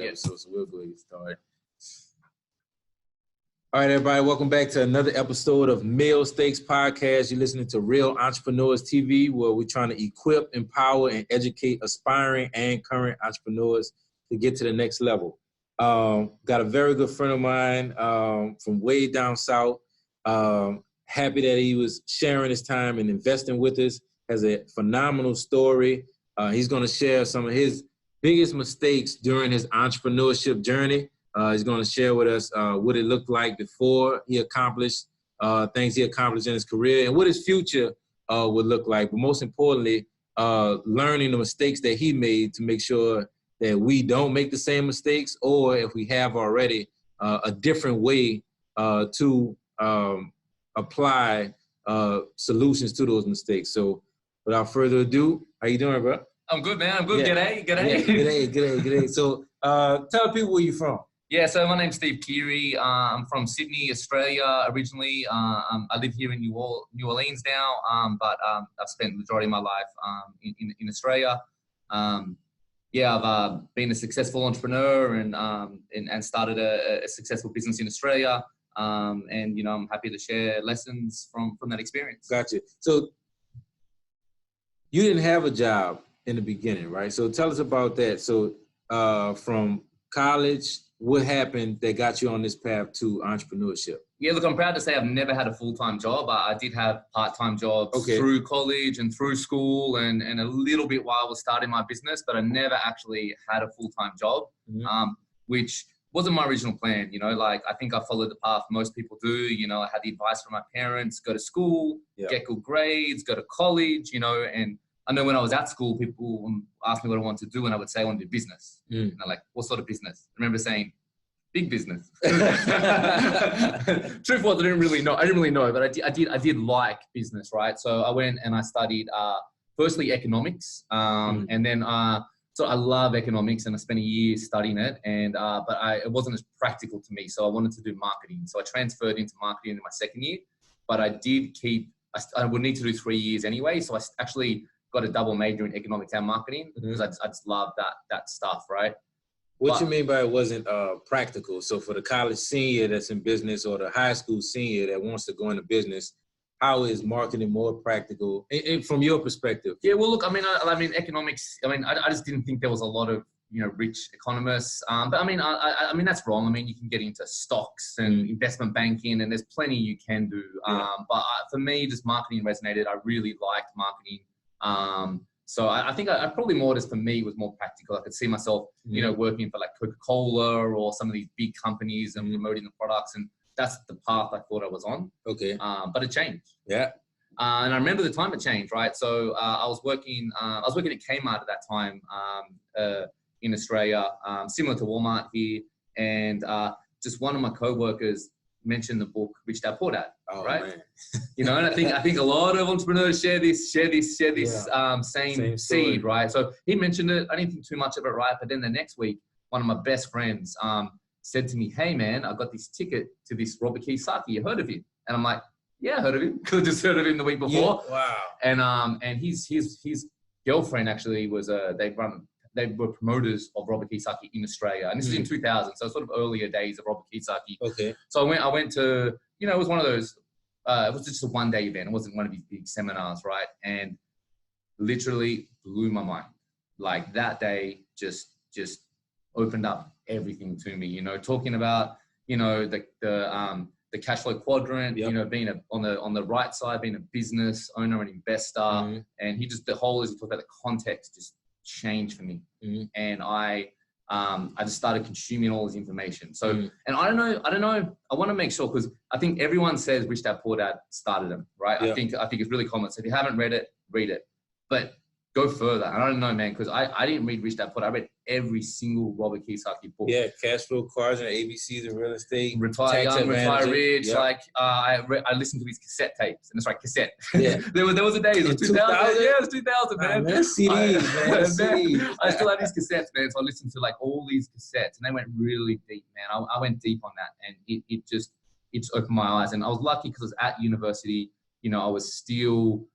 episode, so we'll go ahead and start. All right, everybody, welcome back to another episode of Meal Stakes Podcast. You're listening to Real Entrepreneurs TV, where we're trying to equip, empower, and educate aspiring and current entrepreneurs to get to the next level. Got a very good friend of mine from way down south. Happy that he was sharing his time and investing with us. Has a phenomenal story. He's going to share some of his biggest mistakes during his entrepreneurship journey. He's going to share with us what it looked like before he accomplished things he accomplished in his career and what his future would look like. But most importantly, learning the mistakes that he made to make sure that we don't make the same mistakes, or if we have already, a different way to apply solutions to those mistakes. So without further ado, how you doing, bro? I'm good, man. I'm good. Yeah. G'day. Yeah, g'day. So tell people where you're from. Yeah, so my name's Keighery. I'm from Sydney, Australia originally. I live here in New Orleans now, but I've spent the majority of my life in Australia. I've been a successful entrepreneur and started a successful business in Australia. And, you know, I'm happy to share lessons from that experience. Gotcha. So you didn't have a job in the beginning, right? So tell us about that. So from college, what happened that got you on this path to entrepreneurship? Yeah, look, I'm proud to say I've never had a full-time job. I did have part-time jobs through college and through school and a little bit while I was starting my business, but I never actually had a full-time job, which wasn't my original plan. You know, like I think I followed the path most people do. You know, I had the advice from my parents, go to school, get good grades, go to college, you know, and I know when I was at school, people asked me what I wanted to do, and I would say I want to do business. And they're like, what sort of business? I remember saying, big business. Truth was, I didn't really know, but I did like business, right? So I went and I studied firstly economics, and then so I love economics, and I spent a year studying it, and but it wasn't as practical to me, so I wanted to do marketing. So I transferred into marketing in my second year, but I did keep. I would need to do 3 years anyway, so I actually got a double major in economics and marketing because I just love that stuff, right? What you mean by it wasn't practical? So for the college senior that's in business or the high school senior that wants to go into business, how is marketing more practical and from your perspective? Yeah, well, look, I mean, economics. I just didn't think there was a lot of rich economists. But I mean that's wrong. I mean, you can get into stocks and investment banking, and there's plenty you can do. But for me, just marketing resonated. I really liked marketing. So I think I probably more just for me was more practical. I could see myself, working for like Coca-Cola or some of these big companies and promoting the products, and that's the path I thought I was on. Okay. But it changed. Yeah. And I remember the time it changed, right? So I was working at Kmart at that time in Australia, similar to Walmart here, and just one of my co-workers mentioned the book Rich Dad Poor Dad, right? Man. And I think a lot of entrepreneurs share this same seed, right? So he mentioned it. I didn't think too much of it, right? But then the next week, one of my best friends said to me, "Hey man, I got this ticket to this Robert Kiyosaki. You heard of him?" And I'm like, "Yeah, I heard of him. Could have just heard of him the week before." Yeah. Wow. And his girlfriend actually was they were promoters of Robert Kiyosaki in Australia. And this is in 2000, so sort of earlier days of Robert Kiyosaki. Okay. So I went to, it was one of those, it was just a one-day event. It wasn't one of these big seminars, right? And literally blew my mind. Like that day just opened up everything to me, talking about, the cash flow quadrant, being on the right side, being a business owner and investor. And he talked about the context just changed for me. And I just started consuming all this information. So, and I don't know, I want to make sure, because I think everyone says Rich Dad Poor Dad started them, right? Yeah. I think it's really common. So if you haven't read it, read it. But go further. I don't know, man, because I didn't read Rich Dad Poor Dad. I read every single Robert Kiyosaki book. Yeah, Cash Flow Quadrant, ABCs of Real Estate. Retire Young, Retire Rich. Yep. Like, I listened to these cassette tapes. And it's like cassette. Yeah. there was a day, it was 2000. Yeah, it was 2000, man. Man, CDs, man. I still have these cassettes, man. So I listened to like all these cassettes, and they went really deep, man. I went deep on that, and it just opened my eyes. And I was lucky because I was at university. I was still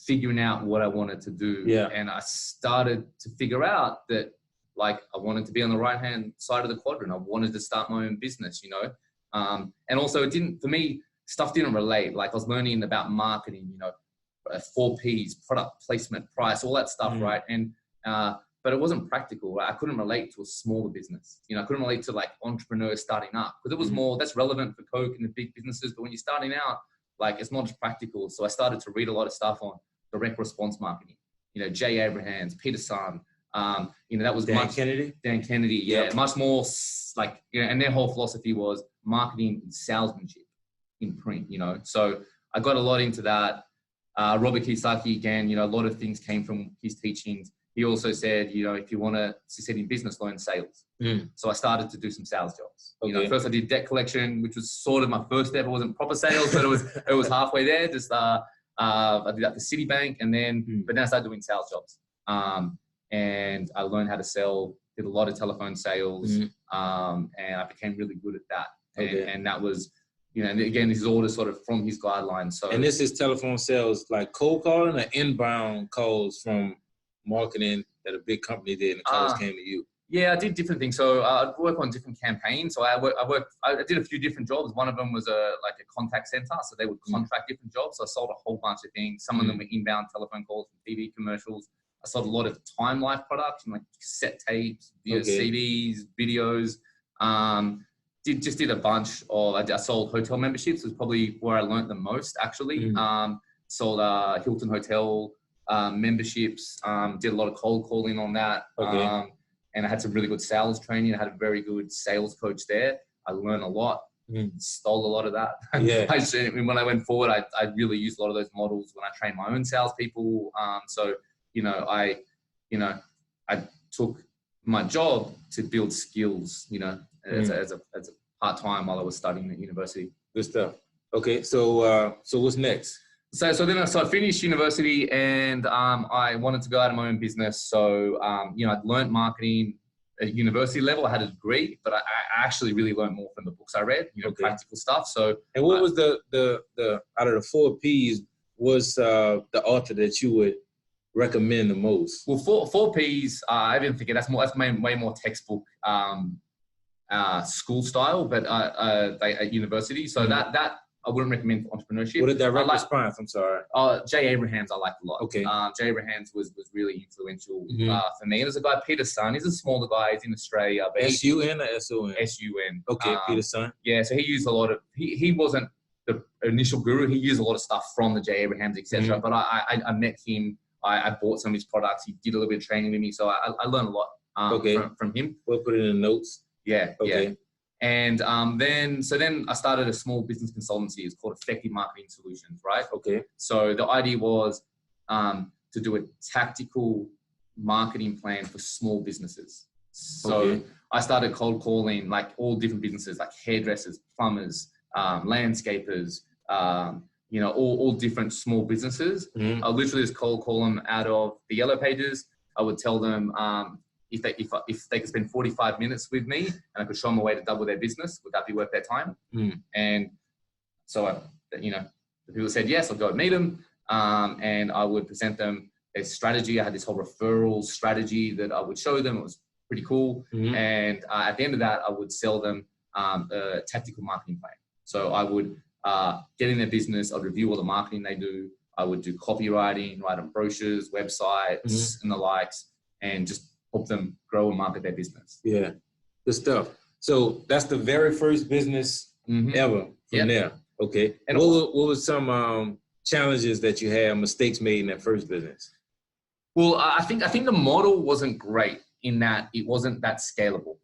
figuring out what I wanted to do. Yeah. And I started to figure out that like I wanted to be on the right-hand side of the quadrant. I wanted to start my own business, you know. And also it didn't, for me, stuff didn't relate. Like I was learning about marketing, you know, 4 Ps, product placement, price, all that stuff, right? And, but it wasn't practical, right? I couldn't relate to a smaller business. You know, I couldn't relate to like entrepreneurs starting up, because it was more, that's relevant for Coke and the big businesses. But when you're starting out, like it's not as practical. So I started to read a lot of stuff on direct response marketing, you know, Jay Abrahams, Peter Sun, you know, that was Dan Kennedy. Yeah. Much more like, you know, and their whole philosophy was marketing and salesmanship in print, you know? So I got a lot into that. Robert Kiyosaki, again, you know, a lot of things came from his teachings. He also said, you know, if you want to succeed in business, learn sales. So I started to do some sales jobs. You know, first I did debt collection, which was sort of my first step. It wasn't proper sales, but it was halfway there. Just I did that for Citibank, and then but then I started doing sales jobs. And I learned how to sell. Did a lot of telephone sales, and I became really good at that. And that was, you know, and again, this is all just sort of from his guidelines. So, and this is telephone sales, like cold calling or inbound calls from marketing that a big company did and the calls came to you? Yeah, I did different things. So I'd work on different campaigns. So I did a few different jobs. One of them was like a contact center. So they would contract different jobs. So I sold a whole bunch of things. Some of them were inbound telephone calls from TV commercials. I sold a lot of Time Life products, like cassette tapes, CDs, videos. Did a bunch of, I sold hotel memberships. It was probably where I learned the most, actually. Sold Hilton Hotel memberships. Did a lot of cold calling on that. And I had some really good sales training. I had a very good sales coach there. I learned a lot. Stole a lot of that. When I went forward, I really used a lot of those models when I trained my own salespeople. So, you know, I took my job to build skills, you know, as a part-time while I was studying at university. Good stuff. Okay, so what's next? So I finished university, and I wanted to go out of my own business. So you know, I'd learned marketing at university level. I had a degree, but I actually really learned more from the books I read, you know, practical stuff. So, and what was the out of the 4 Ps, was the author that you would recommend the most? Well, 4 Ps, I didn't think that's way more textbook school style, but at university. So that I wouldn't recommend for entrepreneurship. What a direct response, I'm sorry. Jay Abrahams I liked a lot. Okay. Jay Abrahams was really influential for me. And there's a guy, Peter Sun. He's a smaller guy. He's in Australia. But S-U-N or S-O-N? S-U-N. Okay, Peter Sun. Yeah, so he used a lot of, he wasn't the initial guru. He used a lot of stuff from the Jay Abrahams, etc. But I met him. I bought some of his products. He did a little bit of training with me. So I learned a lot from him. We'll put it in the notes. Yeah. And then I started a small business consultancy. It's called Effective Marketing Solutions, right? Okay. So the idea was to do a tactical marketing plan for small businesses. So I started cold calling like all different businesses, like hairdressers, plumbers, landscapers, you know, all different small businesses. I literally just cold call them out of the Yellow Pages. I would tell them if they could spend 45 minutes with me and I could show them a way to double their business, would that be worth their time? And so, you know, the people said yes, I'll go and meet them. And I would present them a strategy. I had this whole referral strategy that I would show them. It was pretty cool. And at the end of that, I would sell them a tactical marketing plan. So I would get in their business. I'd review all the marketing they do. I would do copywriting, write on brochures, websites, and the likes, and just help them grow and market their business. Yeah, good stuff. So that's the very first business ever from there. Okay. And what were some challenges that you had, mistakes made in that first business? Well, I think the model wasn't great in that it wasn't that scalable.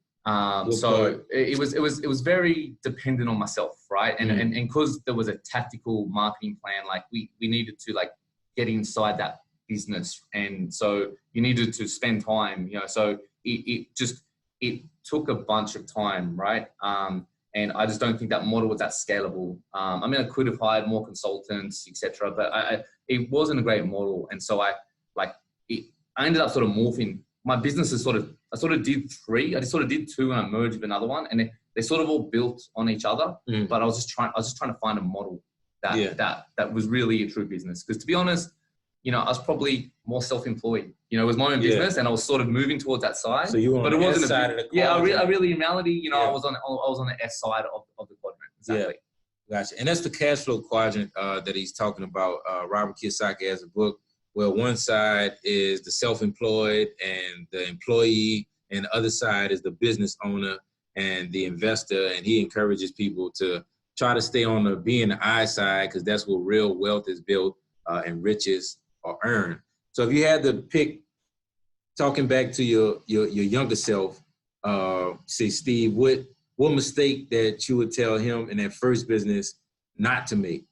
So it was very dependent on myself, right? And because there was a tactical marketing plan, like we needed to like get inside that business, and so you needed to spend time, you know. So it took a bunch of time, right? And I just don't think that model was that scalable. I mean, I could have hired more consultants, etc., but it wasn't a great model, and so I ended up sort of morphing. My business is I sort of did 3. I just sort of did 2 and I merged with another one, and they sort of all built on each other. But I was just trying to find a model that was really a true business. Because to be honest, you know, I was probably more self-employed. You know, it was my own business, and I was sort of moving towards that side. So you were on the S side of the quadrant. I really, in reality, you know, I was on the S side of the quadrant. Exactly. Yeah. Gotcha. And that's the cash flow quadrant that he's talking about. Robert Kiyosaki has a book where one side is the self-employed and the employee, and the other side is the business owner and the investor. And he encourages people to try to stay on the B and the I side, because that's where real wealth is built and riches are earned. So if you had to pick, talking back to your younger self, say, Steve, what mistake that you would tell him in that first business not to make?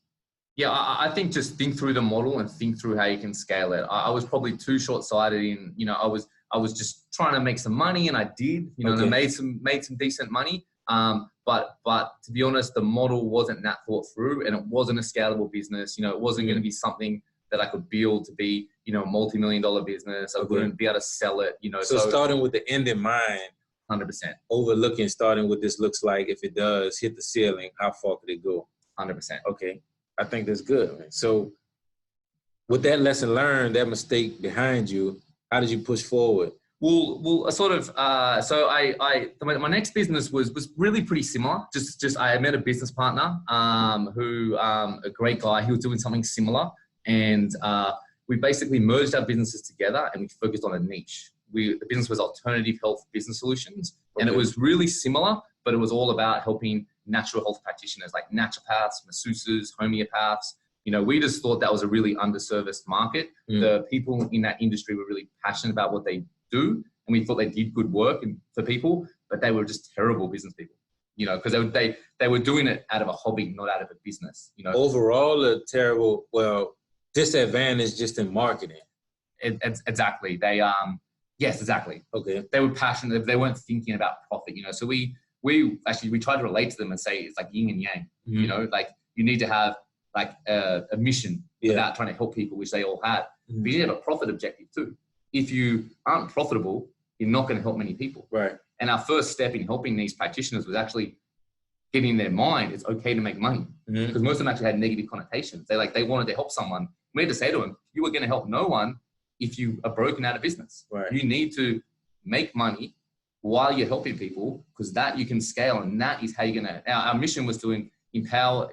Yeah, I think just think through the model and think through how you can scale it. I was probably too short-sighted in, you know, I was just trying to make some money, and I did, you know, and I made some decent money. But to be honest, the model wasn't that thought through, and it wasn't a scalable business. You know, it wasn't going to be something that I could build to be, you know, a multi-million-dollar business. I wouldn't be able to sell it, you know. So starting with the end in mind, 100%. Overlooking, starting what this looks like, if it does hit the ceiling, how far could it go? 100%. Okay. I think that's good, man. So with that lesson learned, that mistake behind you, how did you push forward? Well, I sort of, so my next business was really pretty similar. Just I met a business partner, who, a great guy, he was doing something similar. And we basically merged our businesses together, and we focused on a niche. The business was alternative health business solutions. Okay. And it was really similar, but it was all about helping natural health practitioners like naturopaths, masseuses, homeopaths. You know, we just thought that was a really underserviced market. The people in that industry were really passionate about what they do, and we thought they did good work for people, but they were just terrible business people. You know, because they were doing it out of a hobby, not out of a business. You know, overall a terrible, disadvantage just in marketing. Exactly. Yes, exactly. Okay. They were passionate. They weren't thinking about profit. You know, so we tried to relate to them and say it's like yin and yang. You know, like you need to have like a mission about trying to help people, which they all had. But you need to have a profit objective too. If you aren't profitable, you're not going to help many people. Right. And our first step in helping these practitioners was actually getting in their mind it's okay to make money, because most of them actually had negative connotations. They wanted to help someone. We had to say to them, you were going to help no one if you are broken out of business. Right. You need to make money while you're helping people, because that you can scale, and that is how you're going to. Our mission was to empower,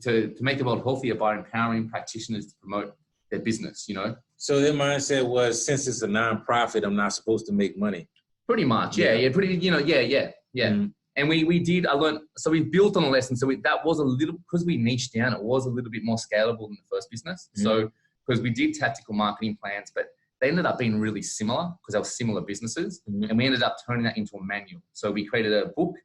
to make the world healthier by empowering practitioners to promote their business. You know. So their mindset was, since it's a nonprofit, I'm not supposed to make money. Pretty much, yeah. Pretty, you know, yeah. And we did. I learned. So we built on a lesson. So that was a little, because we niched down. It was a little bit more scalable than the first business. So because we did tactical marketing plans, but they ended up being really similar because they were similar businesses, and we ended up turning that into a manual. So we created a book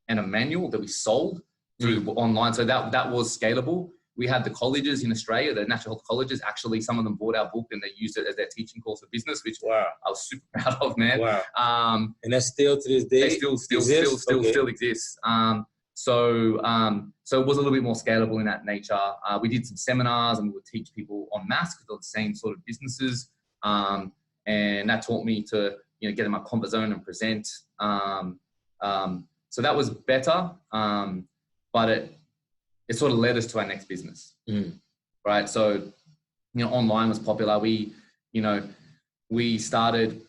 and a manual that we sold through online. So that was scalable. We had the colleges in Australia, the natural health colleges. Actually, some of them bought our book and they used it as their teaching course for business, which I was super proud of, man. Wow. And that's still to this day. They still exists. So it was a little bit more scalable in that nature. We did some seminars and we would teach people en masse because they're the same sort of businesses. And that taught me to, you know, get in my comfort zone and present. So that was better. But it sort of led us to our next business, right? So, you know, online was popular. We started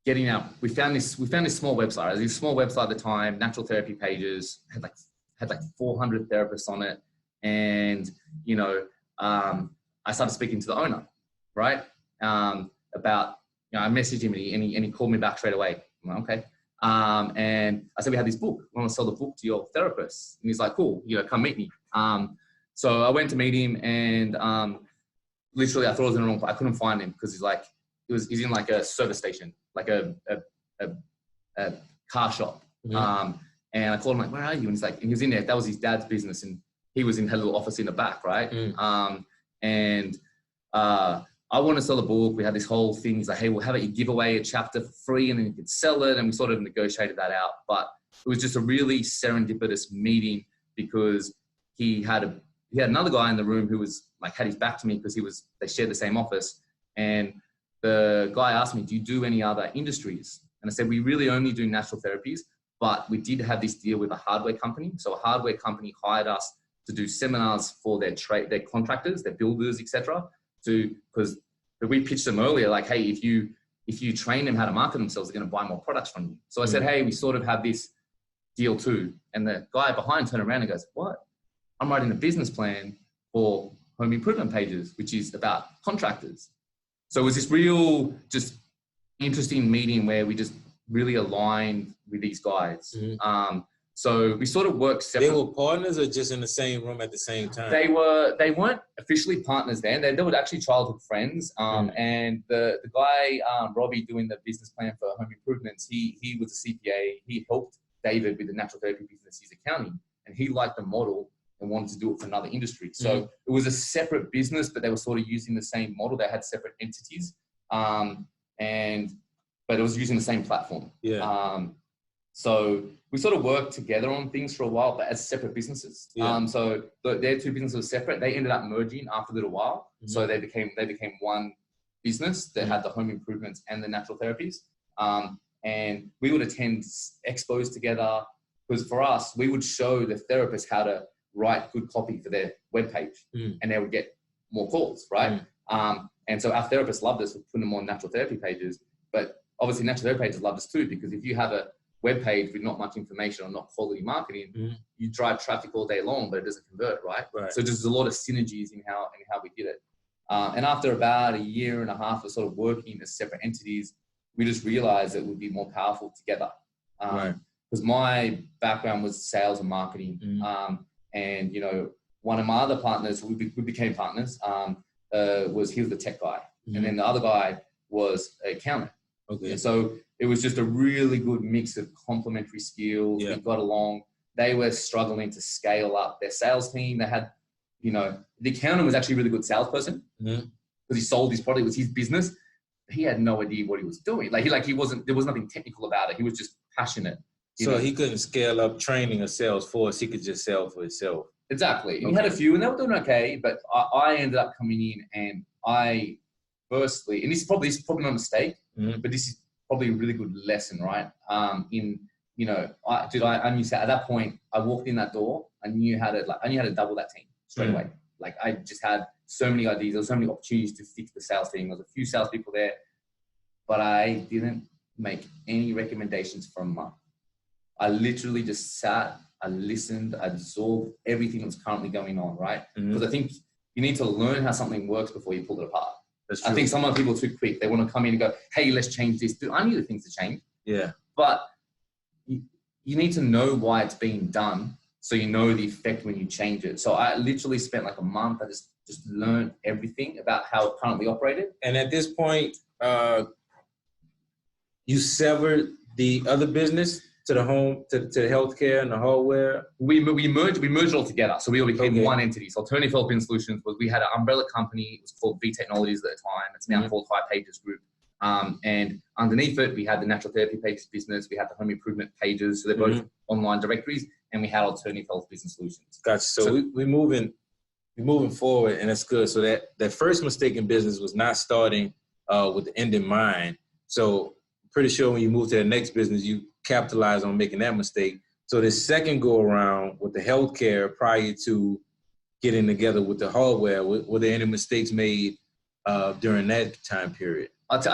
getting out. We found this small website. It was a small website at the time. Natural therapy pages had like 400 therapists on it, and you know, I started speaking to the owner, right? About, you know, I messaged him and he called me back straight away. I'm like, okay. And I said, we have this book. We want to sell the book to your therapist. And he's like, cool, you know, come meet me. So I went to meet him, and literally I thought I was in the wrong place. I couldn't find him because he's in like a service station, like a car shop. And I called him like, where are you? And he's like, and he was in there. That was his dad's business, and he had a little office in the back, right? I want to sell a book. We had this whole thing. He's like, hey, we'll have it. You give away a chapter for free, and then you could sell it. And we sort of negotiated that out. But it was just a really serendipitous meeting, because he had another guy in the room who was like, had his back to me because they shared the same office. And the guy asked me, do you do any other industries? And I said, we really only do natural therapies, but we did have this deal with a hardware company. So a hardware company hired us to do seminars for their contractors, their builders, etc. Because But we pitched them earlier, like, hey, if you train them how to market themselves, they're going to buy more products from you. So I said, hey, we sort of have this deal too. And the guy behind turned around and goes, what? I'm writing a business plan for home improvement pages, which is about contractors. So it was this real just interesting meeting where we just really aligned with these guys. So we sort of worked separately. They were partners or just in the same room at the same time? They weren't officially partners then. They were actually childhood friends. And the guy, Robbie, doing the business plan for home improvements, he was a CPA. He helped David with the natural therapy business. He's accounting, and he liked the model and wanted to do it for another industry. So it was a separate business, but they were sort of using the same model. They had separate entities, but it was using the same platform. So we sort of worked together on things for a while, but as separate businesses. So their two businesses were separate. They ended up merging after a little while. So they became one business that had the home improvements and the natural therapies. And we would attend expos together, because for us, we would show the therapists how to write good copy for their webpage, and they would get more calls, right? And so our therapists loved us for putting them on natural therapy pages, but obviously natural therapy pages loved us too, because if you have a web page with not much information or not quality marketing, you drive traffic all day long, but it doesn't convert, right? So there's a lot of synergies in how we did it. And after about a year and a half of sort of working as separate entities, we just realized that it would be more powerful together. Because my background was sales and marketing. And, you know, one of my other partners, we became partners, he was the tech guy. And then the other guy was an accountant. And so it was just a really good mix of complementary skills. We got along. They were struggling to scale up their sales team. They had, you know, the accountant was actually a really good salesperson because he sold his product. It was his business. He had no idea what he was doing. He wasn't, there was nothing technical about it. He was just passionate. So he couldn't scale up training a sales force. He could just sell for himself. Exactly. And he had a few and they were doing okay, but I ended up coming in and I firstly, and this is probably not a mistake, but this is probably a really good lesson, right? I knew at that point, I walked in that door, I knew how to double that team straight away. Like I just had so many ideas, there were so many opportunities to fix the sales team. There was a few salespeople there, but I didn't make any recommendations for a month. I literally just sat, I listened, I absorbed everything that was currently going on, right? Because I think you need to learn how something works before you pull it apart. That's true. I think some of the people are too quick. They want to come in and go, hey, let's change this. Dude, I knew the things to change. But you need to know why it's being done so you know the effect when you change it. So I literally spent like a month. I just learned everything about how it currently operated. And at this point, you severed the other business to the home, to the healthcare and the hardware? We merged it all together. So we all became one entity. So Alternative Health Business Solutions we had an umbrella company. It was called V Technologies at the time. It's now called High Pages Group. And underneath it, we had the natural therapy pages business. We had the home improvement pages. So they're both online directories. And we had Alternative Health Business Solutions. Gotcha. So we're moving forward, and that's good. So that first mistake in business was not starting with the end in mind. So pretty sure when you move to the next business, you capitalize on making that mistake. So the second go around with the healthcare prior to getting together with the hardware, were there any mistakes made during that time period? I'll tell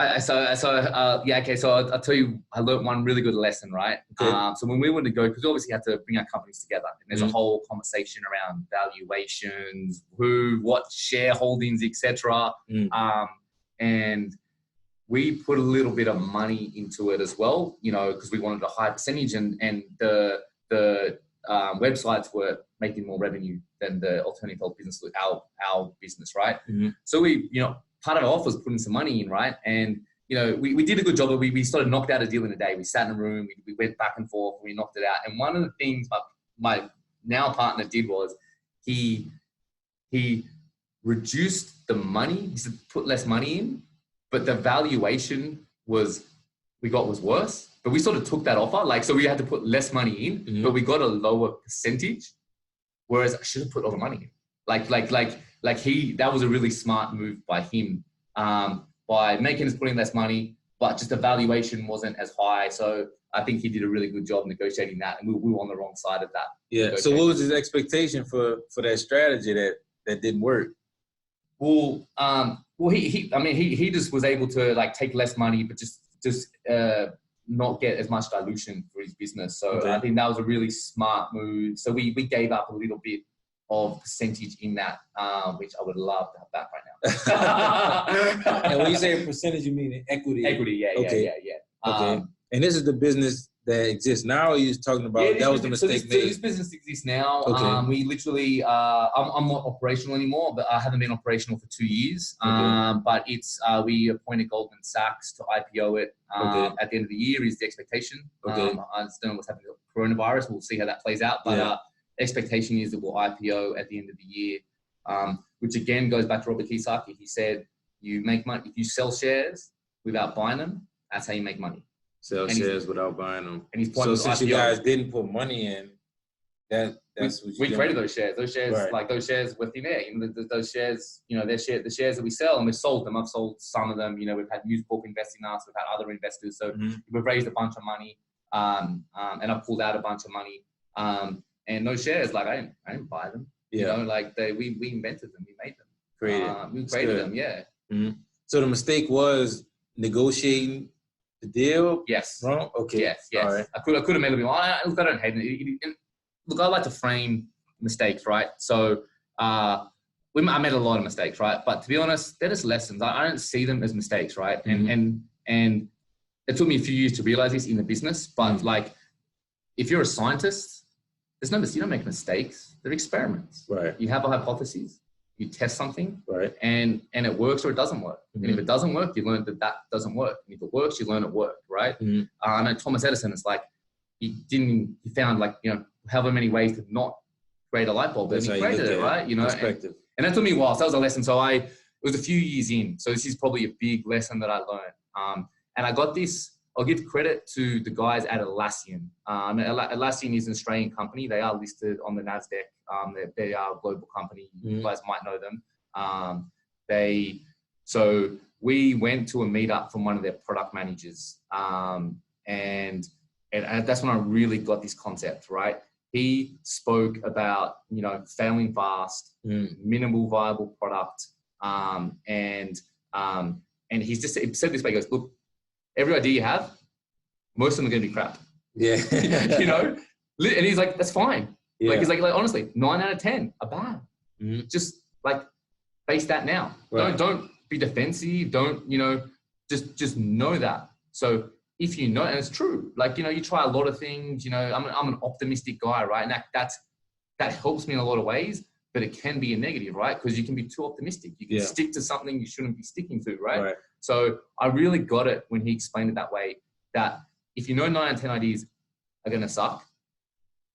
you, I learned one really good lesson, right? So when we wanted to go, because obviously you have to bring our companies together, and there's a whole conversation around valuations, what shareholdings, etc. And we put a little bit of money into it as well, you know, because we wanted a high percentage, and the websites were making more revenue than the Alternative Health Business, our business, right? So we, you know, part of our offer was putting some money in, right? And, you know, we did a good job. We sort of knocked out a deal in a day. We sat in a room, we went back and forth, we knocked it out. And one of the things my now partner did was he reduced the money, he put less money in, but the valuation was worse. But we sort of took that offer. Like, so we had to put less money in, but we got a lower percentage. Whereas I should have put all the money in. That was a really smart move by him, by making us putting less money, but just the valuation wasn't as high. So I think he did a really good job negotiating that, and we were on the wrong side of that. Yeah. So what was his expectation for that strategy that didn't work? He just was able to like take less money, but just not get as much dilution for his business. So I think that was a really smart move. So we gave up a little bit of percentage in that, which I would love to have back right now. And when you say percentage, you mean equity? Equity, yeah. Okay. And this is the business that exists now, or you talking about that was the mistake made? So this business exists now. Okay. We literally, I'm not operational anymore, but I haven't been operational for 2 years. But it's, we appointed Goldman Sachs to IPO it at the end of the year is the expectation. I just don't know what's happening with coronavirus. We'll see how that plays out. But expectation is that we'll IPO at the end of the year, which again goes back to Robert Kiyosaki. He said, you make money, if you sell shares without buying them, that's how you make money. Sell shares without buying them. And his point so since you guys didn't put money in, that's what we created those shares. Those shares, like those shares were thin air. You know, those shares, you know, the shares that we sell, and we've sold them. I've sold some of them. You know, we've had News Corp investing in us. We've had other investors. So we've raised a bunch of money, and I pulled out a bunch of money. And those shares, like I didn't buy them. You know, like we invented them. We made them. We created them. Yeah. So the mistake was negotiating the deal. Yes. Wrong. Okay. Yes. All right. I could have made it. Look, I don't hate it. Look, I like to frame mistakes, right? So I made a lot of mistakes, right? But to be honest, they're just lessons. I don't see them as mistakes, right? And it took me a few years to realize this in the business. But like, if you're a scientist, you don't make mistakes. They're experiments. Right. You have a hypothesis. You test something, right, and it works or it doesn't work. And if it doesn't work, you learn that doesn't work. And if it works, you learn it worked, right? I know Thomas Edison is like, he found like, you know, however many ways to not create a light bulb, and he created it, right? You know, and that took me a while. So that was a lesson. So it was a few years in. So this is probably a big lesson that I learned. And I got this. I'll give credit to the guys at Atlassian. Atlassian is an Australian company. They are listed on the NASDAQ. They are a global company. You guys might know them. So we went to a meetup from one of their product managers. And that's when I really got this concept, right? He spoke about, you know, failing fast, minimal viable product. And he said this way, he goes, look, every idea you have, most of them are going to be crap. Yeah. You know? And he's like, that's fine. Yeah. Like, he's like, honestly, 9 out of 10 are bad. Just like face that now. Right. Don't be defensive. Don't, you know, just know that. So if you know, and it's true, like, you know, you try a lot of things, you know, I'm an optimistic guy, right? And that helps me in a lot of ways, but it can be a negative, right? Because you can be too optimistic. You can stick to something you shouldn't be sticking to, right? So I really got it when he explained it that way, that if you know 9 out of 10 ideas are going to suck,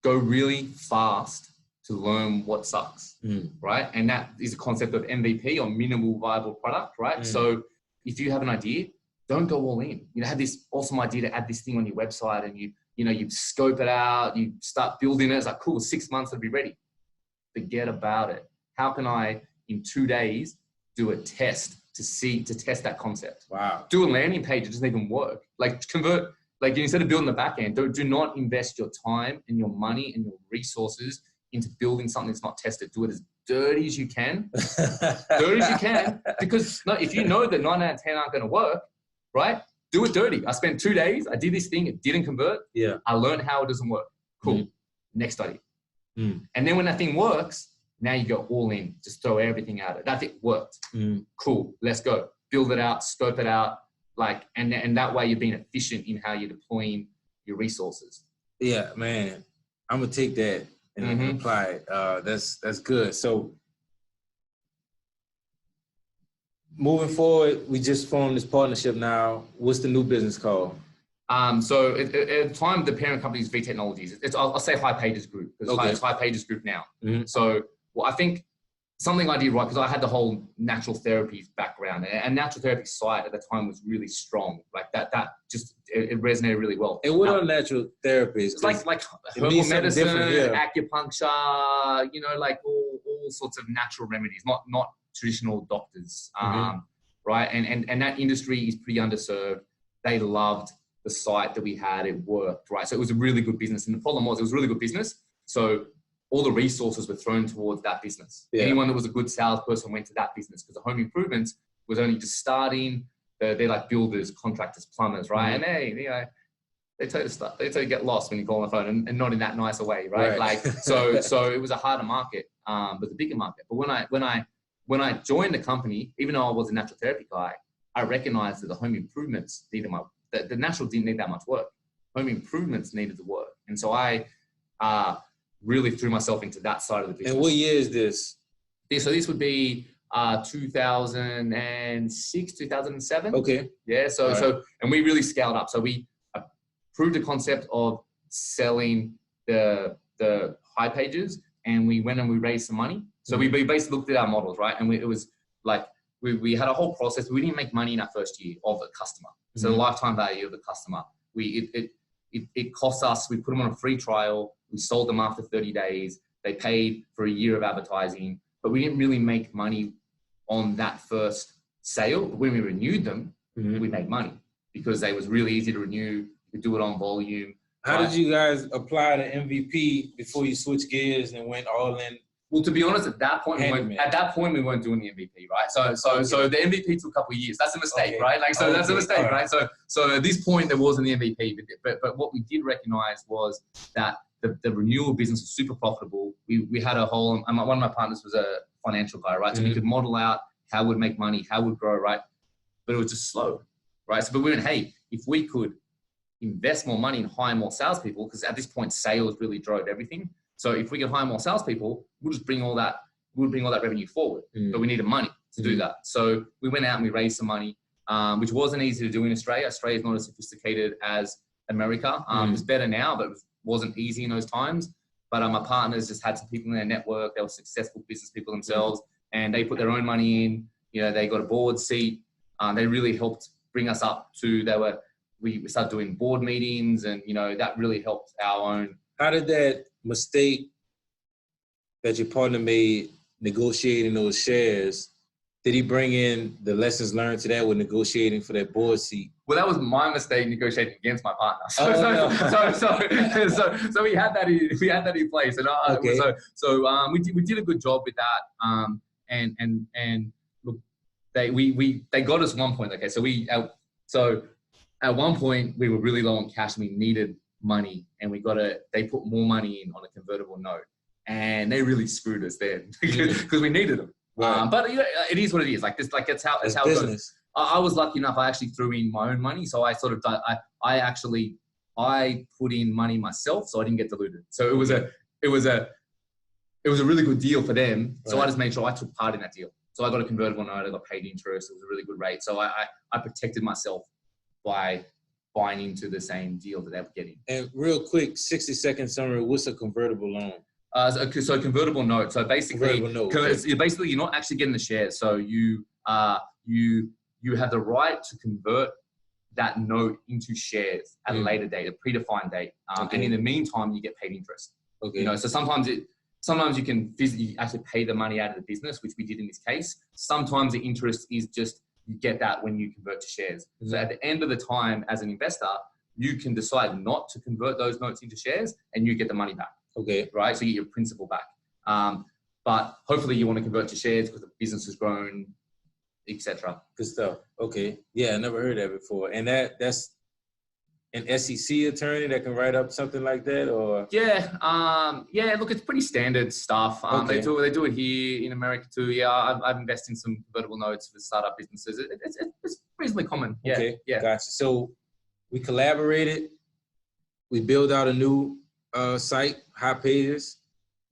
go really fast to learn what sucks, right? And that is a concept of MVP, or minimal viable product, right? So if you have an idea, don't go all in. You know, have this awesome idea to add this thing on your website, and you scope it out, you start building it. It's like, cool, 6 months it'll be ready. Forget about it. How can I, in 2 days, do a test to test that concept? Wow. Do a landing page, it doesn't even work. Like, convert, like, instead of building the back end, do not invest your time and your money and your resources into building something that's not tested. Do it as dirty as you can. Dirty as you can. Because if you know that 9 out of 10 aren't going to work, right? Do it dirty. I spent 2 days. I did this thing. It didn't convert. Yeah. I learned how it doesn't work. Cool. Next study. And then when that thing works, now you go all in. Just throw everything at it. That thing worked. Cool. Let's go. Build it out. Scope it out. Like, and that way you're being efficient in how you're deploying your resources. Yeah, man. I'm gonna take that and apply it. That's good. So moving forward, we just formed this partnership now. What's the new business called? So at the time, the parent company is V Technologies. I'll say High Pages Group. It's High Pages Group now. So, well, I think something I did right, because I had the whole natural therapies background, and natural therapy site at the time was really strong. Like that just, it resonated really well. And what are natural therapies? It's like herbal medicine, acupuncture, you know, like all sorts of natural remedies, not traditional doctors, right? And that industry is pretty underserved. They loved the site that we had. It worked, right? So it was a really good business. And the problem was, it was a really good business. So all the resources were thrown towards that business. Yeah. Anyone that was a good salesperson went to that business because the home improvements was only just starting. They're like builders, contractors, plumbers, right? And they tell you stuff. They tell you get lost when you call on the phone, and not in that nicer way, right? Like so it was a harder market, but the bigger market. But when I joined the company, even though I was a natural therapy guy, I recognized that the home improvements needed the natural didn't need that much work. Home improvements needed the work, and so I really threw myself into that side of the business. And what year is this? So this would be 2006, 2007. Okay. Yeah. So and we really scaled up. So we proved the concept of selling the high pages, and we went and we raised some money. So we basically looked at our models, right? And it was like we had a whole process. We didn't make money in our first year of a customer. So the lifetime value of the customer, it cost us. We put them on a free trial. We sold them after 30 days. They paid for a year of advertising, but we didn't really make money on that first sale. When we renewed them, we made money because they was really easy to renew. You could do it on volume. How did you guys apply the MVP before you switched gears and went all in? Well, to be honest, at that point, we weren't doing the MVP, right? So the MVP took a couple of years. That's a mistake, right? Like, so that's a mistake, right? So at this point, there wasn't the MVP, but what we did recognize was that the renewal business was super profitable. We had a whole, one of my partners was a financial guy, right? So we could model out how we'd make money, how we'd grow, right? But it was just slow, right? So, but we went, hey, if we could invest more money and hire more salespeople, because at this point, sales really drove everything. So if we could hire more salespeople, we'll just bring all that revenue forward. But we needed money to do that. So we went out and we raised some money, which wasn't easy to do in Australia. Australia is not as sophisticated as America. It's better now, but it wasn't easy in those times. But my partners just had some people in their network. They were successful business people themselves, and they put their own money in. You know, they got a board seat. They really helped bring us up to. We started doing board meetings, and you know that really helped our own. How did that mistake that your partner made negotiating those shares, did he bring in the lessons learned to that with negotiating for that board seat? Well, that was my mistake negotiating against my partner. So we had that in place, and we did a good job with that. And look, they got us 1 point. Okay, so at one point we were really low on cash and we needed money, and they put more money in on a convertible note, and they really screwed us there because we needed them. Right. But you know, it is what it is. Like this, like that's how it goes. I was lucky enough. I actually threw in my own money, so I put in money myself, so I didn't get diluted. So it was a really good deal for them. So I just made sure I took part in that deal. So I got a convertible note. I got paid interest. It was a really good rate. So I protected myself by buying into the same deal that they were getting. And real quick, 60-second summary, what's a convertible loan? So a convertible note. So basically, you're not actually getting the shares. So you have the right to convert that note into shares at a later date, a predefined date. And in the meantime, you get paid interest. Okay. You know, so sometimes you can physically actually pay the money out of the business, which we did in this case. Sometimes the interest is just, you get that when you convert to shares. So at the end of the time, as an investor, you can decide not to convert those notes into shares and you get the money back. Okay. Right? So you get your principal back. But hopefully you want to convert to shares because the business has grown, etc. Good stuff. Okay. Yeah, I never heard that before. And that's an SEC attorney that can write up something like that, or? Yeah. Look, it's pretty standard stuff. They do it here in America too. Yeah, I've invested in some convertible notes for startup businesses. It's reasonably common. Yeah. Okay. Yeah. Gotcha. So we collaborated. We built out a new site, High Pages,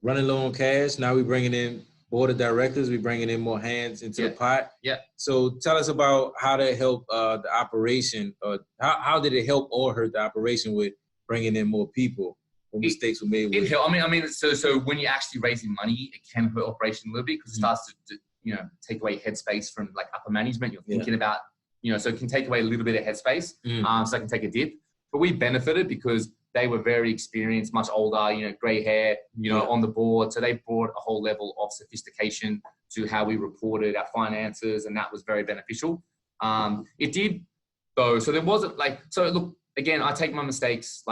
running low on cash. Now we're bringing in board of directors. We're bringing in more hands into the pot. Yeah. So tell us about how that helped the operation. How did it help or hurt the operation with bringing in more people? What mistakes were made? It helped. I mean, so when you're actually raising money, it can hurt operation a little bit because it starts to take away headspace from like upper management. You're thinking about, so it can take away a little bit of headspace. So it can take a dip. But we benefited because they were very experienced, much older, gray hair, on the board. So they brought a whole level of sophistication to how we reported our finances, and that was very beneficial. It did, though. So there wasn't look, again, I take my mistakes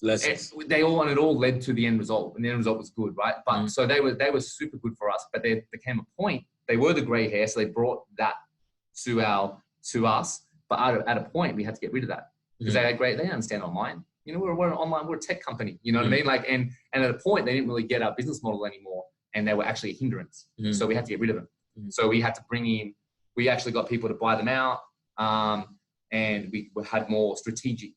lessons. They all, and it all led to the end result, and the end result was good, right? But so they were super good for us, but there became a point. They were the gray hair, so they brought that to us. But at a point, we had to get rid of that because they didn't understand online. You know, we're online, we're a tech company. You know what I mean? Like, and at a point, they didn't really get our business model anymore, and they were actually a hindrance. So we had to get rid of them. So we had to bring in. We actually got people to buy them out, and we had more strategic.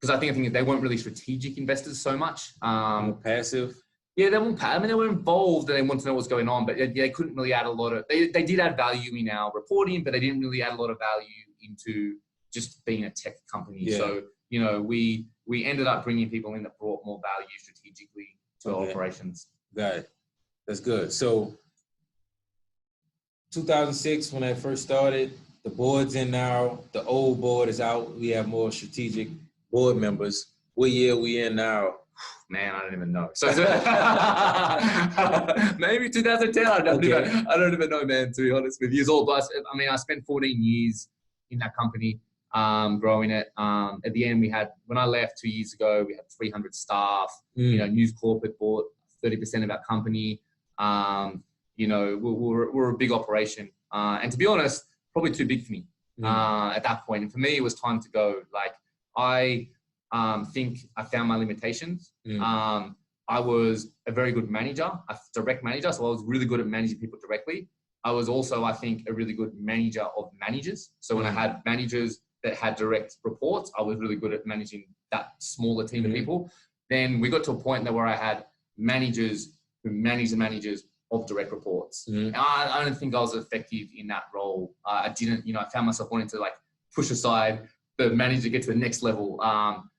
Because I think they weren't really strategic investors so much. More passive. Yeah, they weren't. I mean, they were involved and they wanted to know what's going on, but they couldn't really add a lot of. They did add value in our reporting, but they didn't really add a lot of value into just being a tech company. Yeah. So you know, we ended up bringing people in that brought more value strategically to our operations. Got it. That's good. So 2006, when I first started, the board's in now. The old board is out. We have more strategic board members. What year are we in now? Man, I don't even know. So maybe 2010. I don't even know, man, to be honest with you. But I mean, I spent 14 years in that company, growing it. At the end, when I left 2 years ago, we had 300 staff. You know, News Corporate bought 30% of our company. You know, we're a big operation. And to be honest, probably too big for me at that point. And for me, it was time to go. Like, I think I found my limitations. I was a very good manager, a direct manager. So I was really good at managing people directly. I was also, I think, a really good manager of managers. So when I had managers that had direct reports, I was really good at managing that smaller team of people. Then we got to a point where I had managers who managed the managers of direct reports. I don't think I was effective in that role. I didn't, you know, I found myself wanting to like push aside the manager to get to the next level.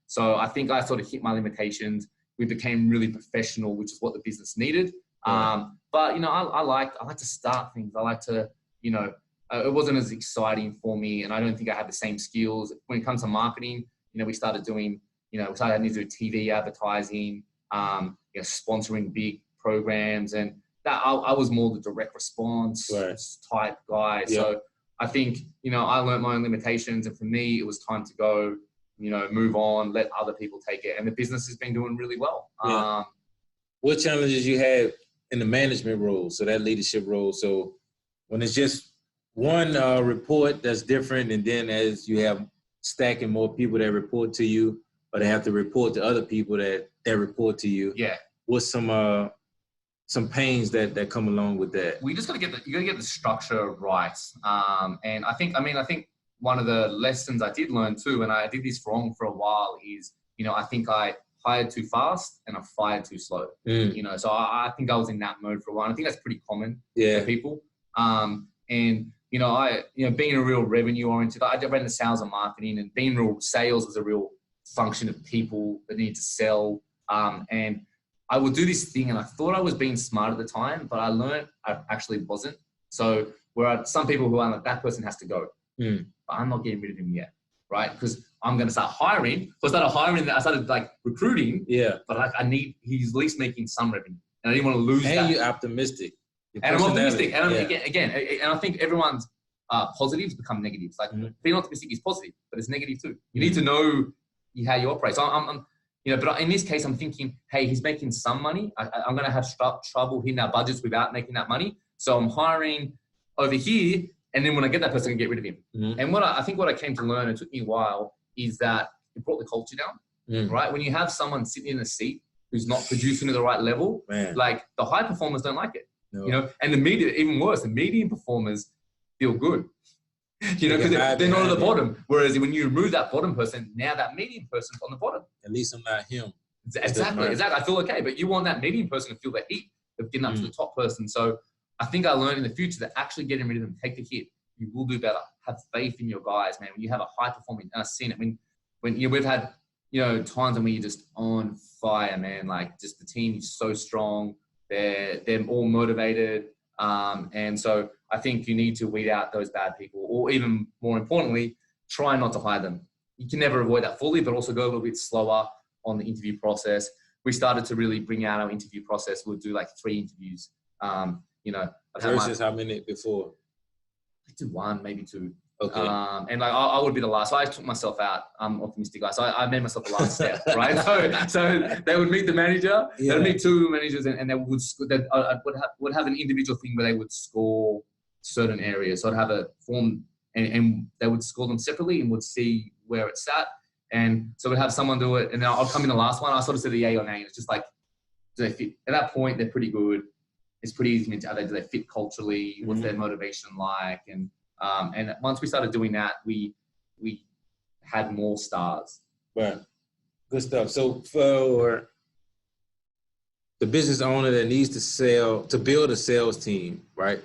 So I think I sort of hit my limitations. We became really professional, which is what the business needed. But, you know, I like to start things. I like to, you know, it wasn't as exciting for me. And I don't think I had the same skills. When it comes to marketing, you know, we started doing, you know, we started having to do TV advertising, you know, sponsoring big programs. And that I was more the direct response type guy. So I think, you know, I learned my own limitations. And for me, it was time to go, you know, move on, let other people take it. And the business has been doing really well. What challenges you had in the management role, so that leadership role? So when it's just one report that's different, and then as you have stacking more people that report to you, or they have to report to other people that report to you. What's some pains that come along with that? We just got to get the structure right. And I think one of the lessons I did learn too, and I did this wrong for a while, is, you know, I think I hired too fast and I fired too slow. You know, so I think I was in that mode for a while. I think that's pretty common for people. And you know, being a real revenue oriented, I ran the sales and marketing, and being real sales is a real function of people that need to sell. And I would do this thing, and I thought I was being smart at the time, but I learned I actually wasn't. So where some people who are like, that person has to go, but I'm not getting rid of him yet, right? Because I'm going to start hiring. So I started like recruiting. But like he's at least making some revenue, and I didn't want to lose that. And you're optimistic. And I'm optimistic. And again, and I think everyone's positives become negatives. Like being optimistic is positive, but it's negative too. You need to know how you operate. So I'm you know, but in this case, I'm thinking, hey, he's making some money. I'm going to have trouble hitting our budgets without making that money. So I'm hiring over here. And then when I get that person, I can get rid of him. And I think what I came to learn, it took me a while, is that it brought the culture down, right? When you have someone sitting in a seat who's not producing at the right level, like the high performers don't like it, you know, and the media, even worse, the medium performers feel good, you know, because they're not at the bottom. Whereas when you remove that bottom person, now that medium person's on the bottom. At least I'm not him. Exactly. I feel okay, but you want that medium person to feel the heat of getting up to the top person. So I think I learned in the future that actually getting rid of them, take the hit, you will do better. Have faith in your guys, man. When you have a high performing, and I've seen it when we've had, you know, times when you're just on fire, man. Like just the team is so strong. They're all motivated. And so I think you need to weed out those bad people, or even more importantly, try not to hire them. You can never avoid that fully, but also go a little bit slower on the interview process. We started to really bring out our interview process. We'll do like 3 interviews. You know, versus how many before? I do 1, maybe 2. Okay. And like I would be the last. So I took myself out. I'm optimistic guy. So I made myself the last step, right? So they would meet the manager. Yeah. They would meet two managers, and they would have an individual thing where they would score certain areas. So I'd have a form, and they would score them separately and would see where it's at. And so we'd have someone do it, and then I'll come in the last one. I sort of say the yay or nay. It's just like, do they fit? At that point, they're pretty good. It's pretty easy to do they fit culturally? What's their motivation like? And once we started doing that, we had more stars. Right. Good stuff. So for the business owner that needs to build a sales team, right?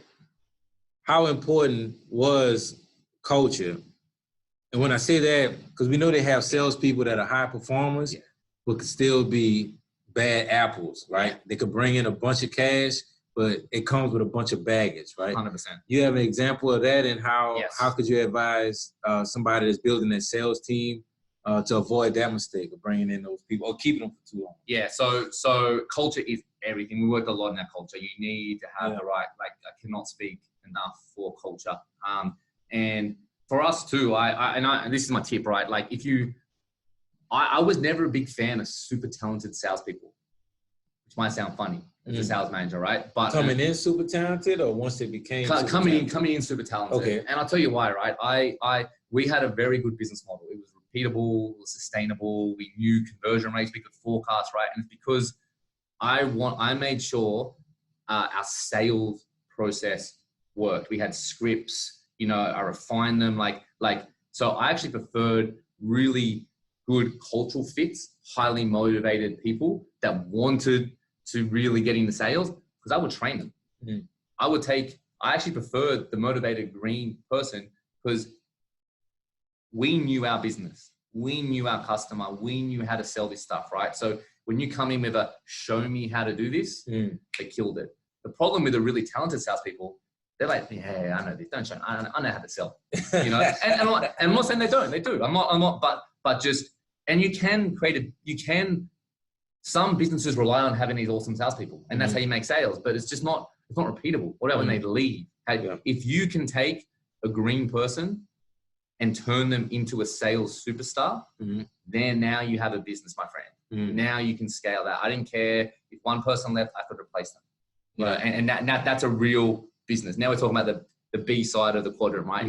How important was culture? And when I say that, because we know they have salespeople that are high performers, but could still be bad apples, right? They could bring in a bunch of cash, but it comes with a bunch of baggage, right? 100%. You have an example of that, and how could you advise somebody that's building a sales team to avoid that mistake of bringing in those people or keeping them for too long? Yeah, so culture is everything. We work a lot in that culture. You need to have the right, like, I cannot speak enough for culture. And for us too, and this is my tip, right? Like I was never a big fan of super talented salespeople, which might sound funny as a sales manager, right? But coming in super talented, or once they became coming in super talented. Okay. And I'll tell you why, right? We had a very good business model. It was repeatable, it was sustainable. We knew conversion rates, we could forecast, right? And it's because I made sure our sales process worked. We had scripts, I refined them, so I actually preferred really good cultural fits, highly motivated people that wanted to really get into sales, because I would train them. I actually preferred the motivated green person, because we knew our business, we knew our customer, we knew how to sell this stuff, right? So when you come in with a show me how to do this, they killed it. The problem with the really talented salespeople, they're like, yeah, I know this. Don't show me. I know how to sell. And I'm not saying they don't. They do. I'm not. But just, and you can. Some businesses rely on having these awesome salespeople, and that's how you make sales. But it's just not. It's not repeatable. What about when they leave? If you can take a green person and turn them into a sales superstar, then now you have a business, my friend. Now you can scale that. I didn't care if one person left. I could replace them. And that's a real business. Now we're talking about the B side of the quadrant, right?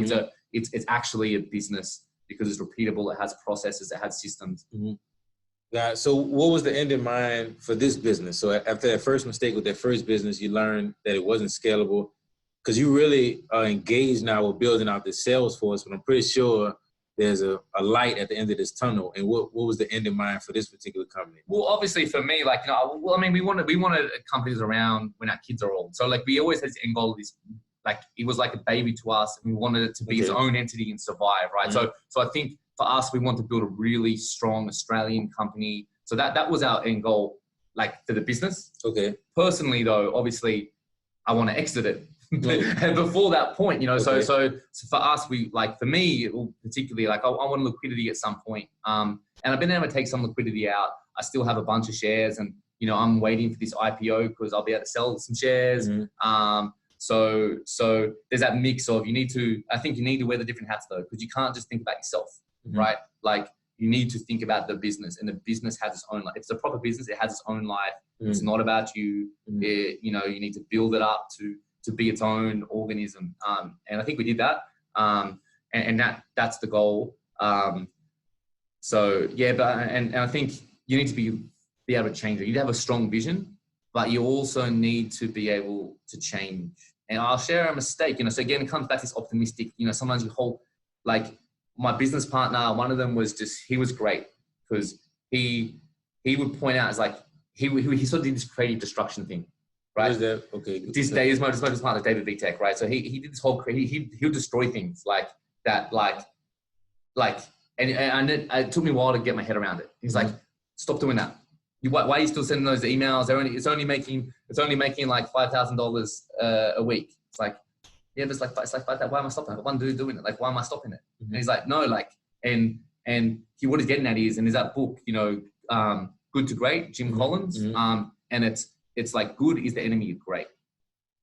It's actually a business because it's repeatable. It has processes. It has systems. So what was the end in mind for this business? So after that first mistake with that first business, you learned that it wasn't scalable, because you really are engaged now with building out the sales force, but I'm pretty sure there's a light at the end of this tunnel. And what was the end in mind for this particular company? Well, obviously for me, we wanted companies around when our kids are old. So we always had this end goal of this, it was like a baby to us, and we wanted it to be its own entity and survive, right? So I think for us, we want to build a really strong Australian company. So that was our end goal, for the business. Okay. Personally though, obviously I want to exit it. And before that point, so for us, for me, particularly, I want liquidity at some point. And I've been able to take some liquidity out. I still have a bunch of shares, and, I'm waiting for this IPO because I'll be able to sell some shares. So there's that mix of, I think you need to wear the different hats though, because you can't just think about yourself, right? You need to think about the business, and the business has its own life. If it's a proper business, it has its own life. It's not about you. You need to build it up to be its own organism. And I think we did that. And that's the goal. And I think you need to be able to change it. You need to have a strong vision, but you also need to be able to change. And I'll share a mistake, so again, it comes back to this optimistic, sometimes you hold, my business partner, one of them was he was great, because he would point out, he sort of did this creative destruction thing. Right. What is that? Okay. His business partner, David Vitek, right? So he did this whole, he'll destroy things that, and it took me a while to get my head around it. He's like, stop doing that. Why are you still sending those emails? It's only making like $5,000 a week. It's like, yeah, but it's like that. Why am I stopping? I've got one dude doing it. Why am I stopping it? And he's like, no, and what he's getting at is, and there's that book, Good to Great, Jim Collins, and it's like good is the enemy of great,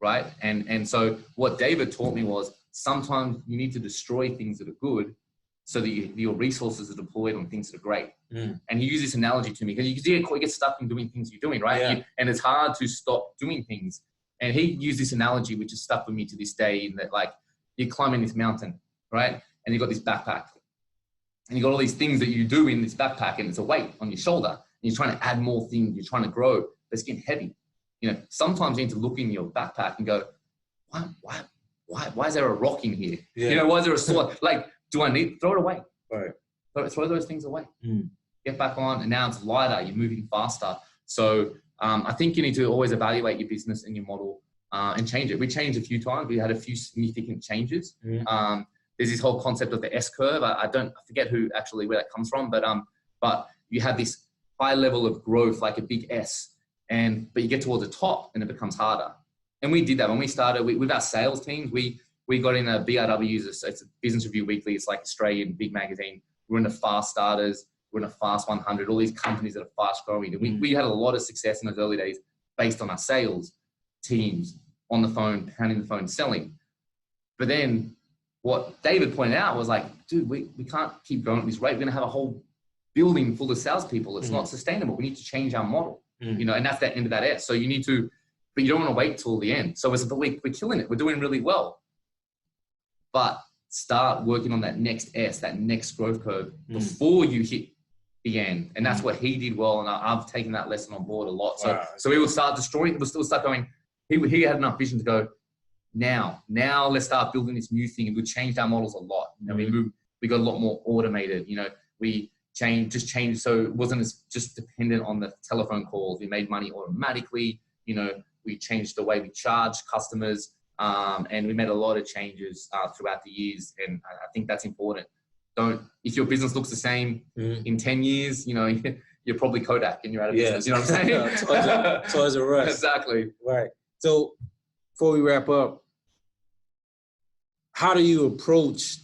right? And so what David taught me was sometimes you need to destroy things that are good so that your resources are deployed on things that are great. And he used this analogy to me because you get stuck in doing things you're doing, right? Yeah. And it's hard to stop doing things. And he used this analogy, which has stuck with me to this day, in that, like, you're climbing this mountain, right? And you've got this backpack. And you've got all these things that you do in this backpack, and it's a weight on your shoulder. And you're trying to add more things, you're trying to grow, but it's getting heavy. You know, sometimes you need to look in your backpack and go, why is there a rock in here? Yeah. You know, why is there a sword? Like, do I need, throw it away. Right. Throw those things away. Get back on, and now it's lighter, you're moving faster. So I think you need to always evaluate your business and your model and change it. We changed a few times. We had a few significant changes. There's this whole concept of the S curve. I forget where that comes from, but you have this high level of growth, like a big S, but you get towards the top and it becomes harder. And we did that when we started with our sales teams. We got in a BRW, it's a Business Review Weekly. It's like Australian big magazine. We're in the Fast Starters. We're in a Fast 100. All these companies that are fast growing. And we had a lot of success in those early days based on our sales teams on the phone, pounding the phone, selling. But then what David pointed out was like, dude, we can't keep going at this rate. We're going to have a whole building full of salespeople. It's not sustainable. We need to change our model, you know, and that's the end of that S. So you need to, but you don't want to wait till the end. So we're killing it. We're doing really well. But start working on that next S, that next growth curve before you hit the end. And that's what he did well. And I've taken that lesson on board a lot. So, so we will start destroying, we'll still start going. He had enough vision to go, now let's start building this new thing. And we changed our models a lot. You know, we got a lot more automated. You know, we changed so it wasn't as just dependent on the telephone calls. We made money automatically. You know, we changed the way we charge customers. And we made a lot of changes throughout the years. And I think that's important. If your business looks the same in 10 years, you know, you're probably Kodak and you're out of business. You know what I'm saying? Toys R Us. Exactly. Right. So before we wrap up, how do you approach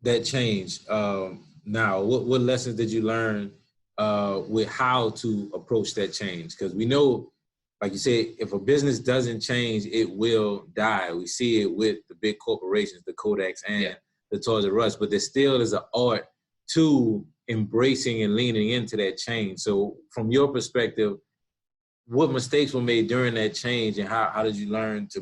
that change now? What lessons did you learn with how to approach that change? Because we know, like you said, if a business doesn't change, it will die. We see it with the big corporations, the Kodaks and the Toys R Us, but there still is an art to embracing and leaning into that change. So from your perspective, what mistakes were made during that change, and how did you learn to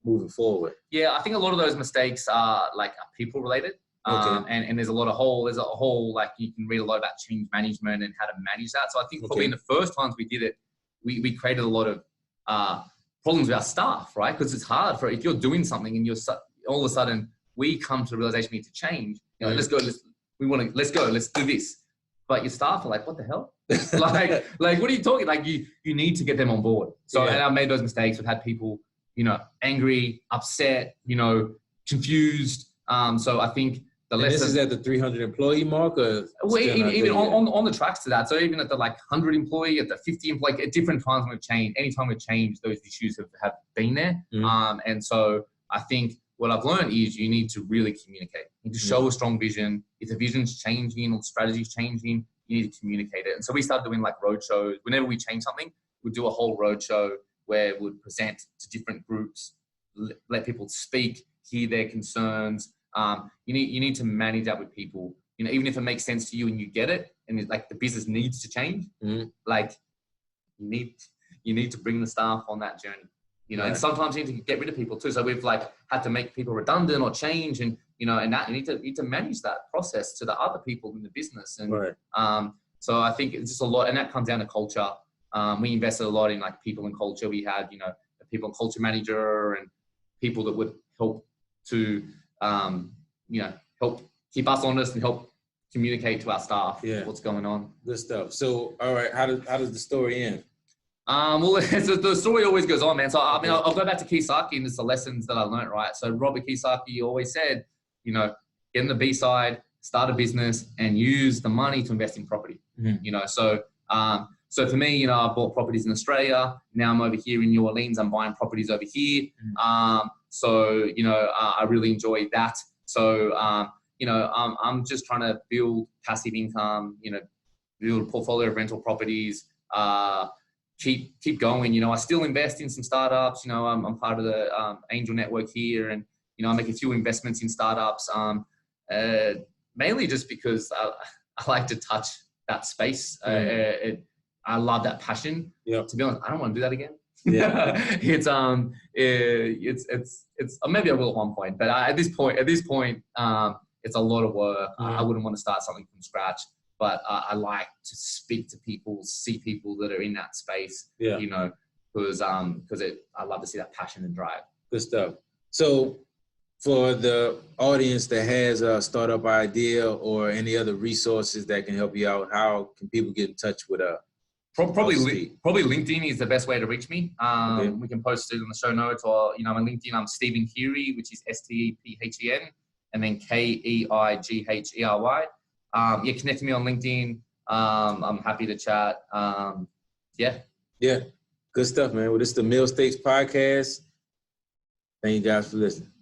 moving forward? Yeah, I think a lot of those mistakes are people related. And there's a whole, like, you can read a lot about change management and how to manage that. So I think probably in the first times we did it, we created a lot of problems with our staff, right? Because it's hard if you're doing something and all of a sudden we come to the realization we need to change. You know, let's go, let's do this. But your staff are like, what the hell? like, what are you talking? Like, you need to get them on board. So, and I made those mistakes. We've had people, you know, angry, upset, you know, confused. So I think the lesson. This is at the 300 employee mark, or even on the tracks to that. So even at the 100 employee, at the 50 employee, at different times we've changed. Anytime we've changed, those issues have been there. And so I think what I've learned is you need to really communicate. You need to show a strong vision. If the vision's changing or the strategy's changing, you need to communicate it. And so we started doing road shows. Whenever we change something, we'd do a whole road show where we'd present to different groups, let people speak, hear their concerns. You need to manage that with people. You know, even if it makes sense to you and you get it, and the business needs to change, you need to bring the staff on that journey. You know, and sometimes you need to get rid of people too. So we've had to make people redundant or change, and you know, and that you need to manage that process to the other people in the business. And so I think it's just a lot, and that comes down to culture. We invested a lot in people and culture. We had, you know, a people and culture manager and people that would help to help keep us honest and help communicate to our staff what's going on. Good stuff. So, all right, how does the story end? Well, the story always goes on, man. So, I mean, I'll go back to Kiyosaki, and it's the lessons that I learned, right? So, Robert Kiyosaki always said, you know, get in the B side, start a business, and use the money to invest in property. You know, so for me, you know, I bought properties in Australia. Now I'm over here in New Orleans. I'm buying properties over here. So, you know, I really enjoy that. So, you know, I'm just trying to build passive income, you know, build a portfolio of rental properties, keep going. You know, I still invest in some startups. You know, I'm part of the angel network here, and You know, I make a few investments in startups, mainly just because I like to touch that space. I love that passion. Yeah. To be honest, I don't want to do that again. Yeah. It's maybe I will at one point, but at this point, it's a lot of work. I wouldn't want to start something from scratch, but I like to speak to people, see people that are in that space. Yeah. You know, because I love to see that passion and drive. Good stuff. So, for the audience that has a startup idea or any other resources that can help you out, how can people get in touch with Probably LinkedIn is the best way to reach me. Okay. We can post it in the show notes, or you know, on LinkedIn, I'm Stephen Keighery, which is STEPHEN, and then KEIGHERY. Yeah, connect to me on LinkedIn. I'm happy to chat. Yeah. Good stuff, man. Well, this is the Mill Stakes Podcast. Thank you guys for listening.